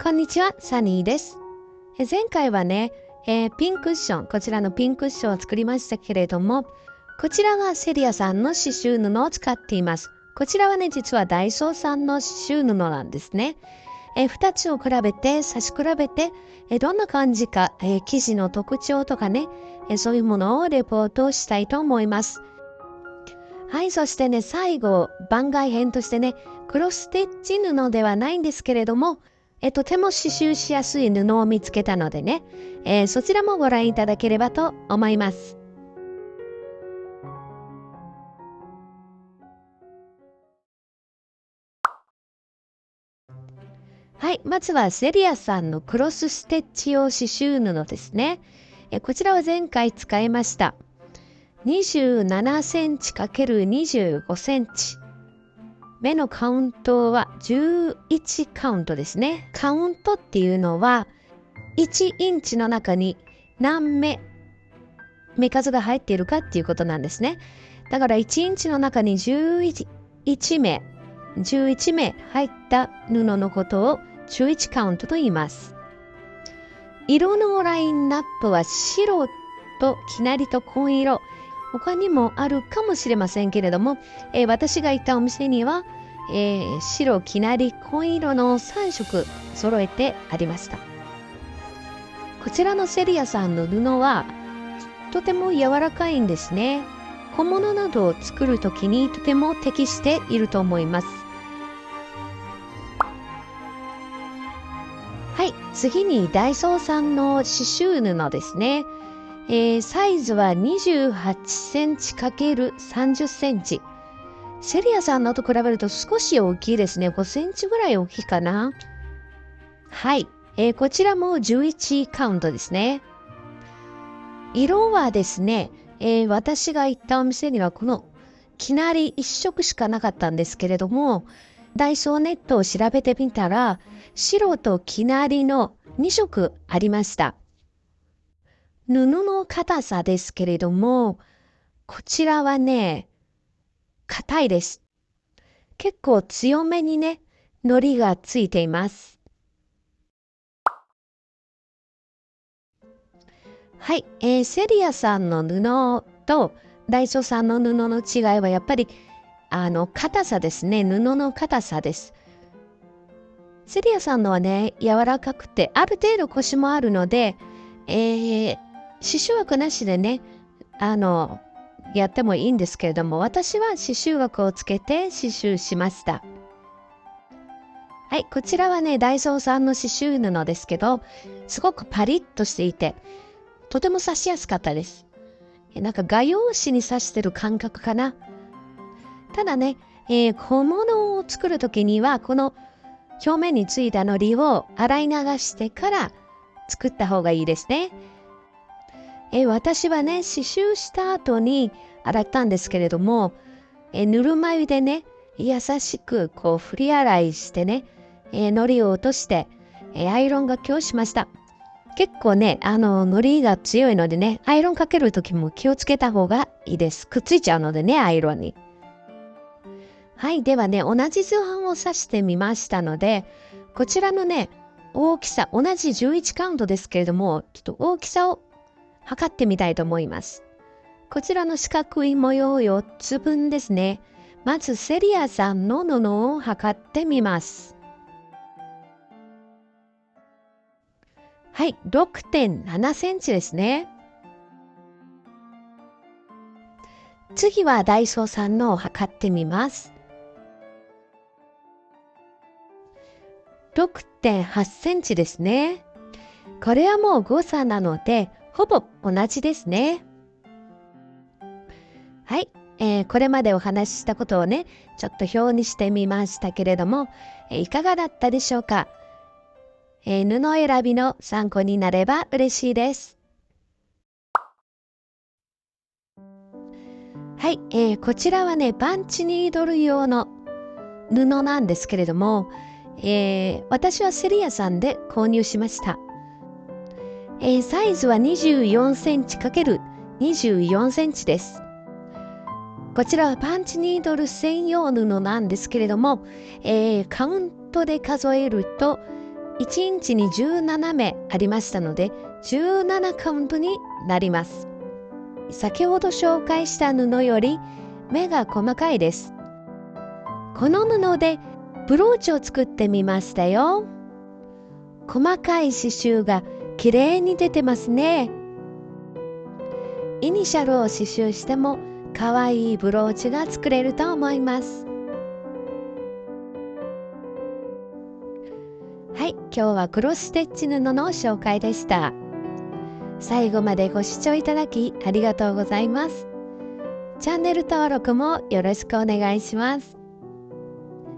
こんにちは、サニーです。前回はね、ピンクッション、こちらのピンクッションを作りましたけれども、こちらはセリアさんの刺繍布を使っています。こちらはね、実はダイソーさんの刺繍布なんですね。2つを比べて、差し比べて、どんな感じか、生地の特徴とかね、そういうものをレポートしたいと思います。はい、そしてね、最後、番外編としてね、クロスステッチ布ではないんですけれども、とても刺繍しやすい布を見つけたのでね、そちらもご覧いただければと思います。はい、まずはセリアさんのクロスステッチ用刺繍布ですね。こちらは前回使いました。27センチ ×25 センチ。目のカウントは11カウントですね。カウントっていうのは1インチの中に何目数が入っているかっていうことなんですね。だから1インチの中に11目入った布のことを11カウントと言います。色のラインナップは白ときなりと紺色、他にもあるかもしれませんけれども、私が行ったお店には、白、きなり、紺色の3色揃えてありました。こちらのセリアさんの布はとても柔らかいんですね。小物などを作るときにとても適していると思います。はい、次にダイソーさんの刺繍布ですね。サイズは28センチ ×30 センチ。セリアさんのと比べると少し大きいですね。5センチぐらい大きいかな。はい、こちらも11カウントですね。色はですね、私が行ったお店にはこのきなり1色しかなかったんですけれども、ダイソーネットを調べてみたら、白ときなりの2色ありました。布の硬さですけれども、こちらはね、硬いです。結構強めにね、糊がついています。はい、セリアさんの布とダイソーさんの布の違いはやっぱり硬さですね。布の硬さです。セリアさんのはね、柔らかくて、ある程度コシもあるので、刺繍枠なしでね、やってもいいんですけれども、私は刺繍枠をつけて刺繍しました。はい、こちらはね、ダイソーさんの刺繍布ですけど、すごくパリッとしていて、とても刺しやすかったです。なんか画用紙に刺してる感覚かな。ただね、小物を作るときには、この表面についた糊を洗い流してから作った方がいいですね。私はね、刺繍した後に洗ったんですけれども、ぬるま湯でね、優しくこう振り洗いしてね、糊を落として、アイロンがけをしました。結構ね、糊が強いのでね、アイロンかけるときも気をつけた方がいいです。くっついちゃうのでね、アイロンに。はい、ではね、同じ図版を刺してみましたので、こちらのね、大きさ、同じ11カウントですけれども、ちょっと大きさを測ってみたいと思います。こちらの四角い模様4つ分ですね。まずセリアさんの布を測ってみます。はい、6.7 センチですね。次はダイソーさんのを測ってみます。6.8 センチですね。これはもう誤差なので、ほぼ同じですね。はい、これまでお話ししたことをね、ちょっと表にしてみましたけれども、いかがだったでしょうか。布選びの参考になれば嬉しいです。はい、こちらはね、パンチニードル用の布なんですけれども、私はセリアさんで購入しました。サイズは24センチ ×24 センチです。こちらはパンチニードル専用布なんですけれども、カウントで数えると1インチに17目ありましたので、17カウントになります。先ほど紹介した布より目が細かいです。この布でブローチを作ってみましたよ。細かい刺繍がきれいに出てますね。イニシャルを刺繍してもかわいいブローチが作れると思います。はい、今日はクロスステッチ布の紹介でした。最後までご視聴いただきありがとうございます。チャンネル登録もよろしくお願いします。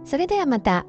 それではまた。